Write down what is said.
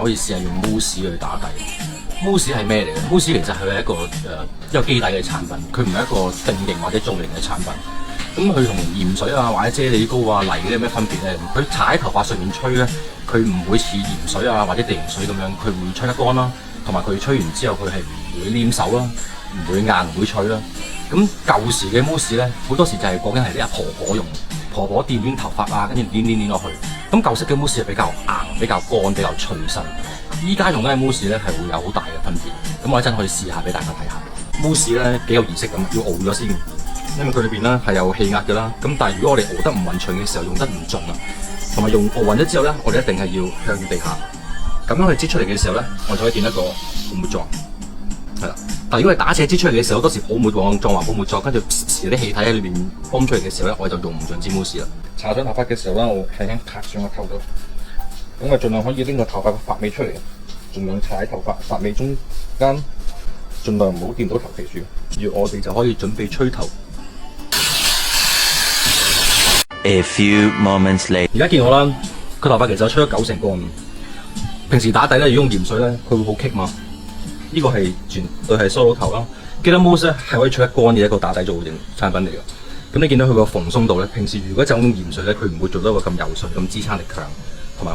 可以試下用 mousse 去打底。mousse 係咩嚟嘅？mousse 其實係一個基底嘅產品，佢唔係一個定型或者造型嘅產品。咁佢同鹽水啊或者啫喱膏啊泥嗰啲有咩分別咧？佢搽喺頭髮上面吹咧，佢唔會似鹽水啊或者地鹽水咁樣，佢會吹得乾啦，同埋佢吹完之後佢係唔會黏手啦，唔會硬唔會脆啦。咁舊時嘅 mousse 咧，好多時就係講緊係啲阿婆婆用，婆婆掂頭髮啊，跟住捻落去。咁舊式嘅 mousse 係比較硬、比較乾、比較脆身。依家用緊嘅 mousse 咧係會有好大嘅分別。咁我一陣可以試下俾大家睇下。mousse 咧幾有儀式感，要熬咗先，因為佢裏邊咧係有氣壓㗎啦。咁但係如果我哋熬得唔勻稱嘅時候，用得唔盡啊，同埋用熬勻咗之後咧，我哋一定係要向住地下。咁樣佢擠出嚟嘅時候咧，我就可以見一個泡沫狀，係啦。但係如果係打斜擠出嚟嘅時候，好多時泡沫狀還泡沫狀，跟住啲氣體喺裏邊泵出嚟嘅時候咧，我就用唔盡支 mousse 啦。搽上頭髮嘅時候咧，我輕輕拍上個頭度，咁啊盡量可以拎個頭髮嘅髮尾出嚟，盡量搽喺頭髮髮尾中間，盡量唔好掂到頭皮處。而我哋就可以準備吹頭。A few moments later， 而家見我啦，個頭髮其實吹咗90%乾。平時打底咧，如果用鹽水咧，佢會好棘嘛。呢個係絕對係梳到頭啦。記得 mousse 咧係可以吹得乾嘅一個打底造型產品嚟嘅。咁你見到佢個蓬鬆度咧，平時如果就用鹽水咧，佢唔會做到一個咁柔順、咁支撐力強，同埋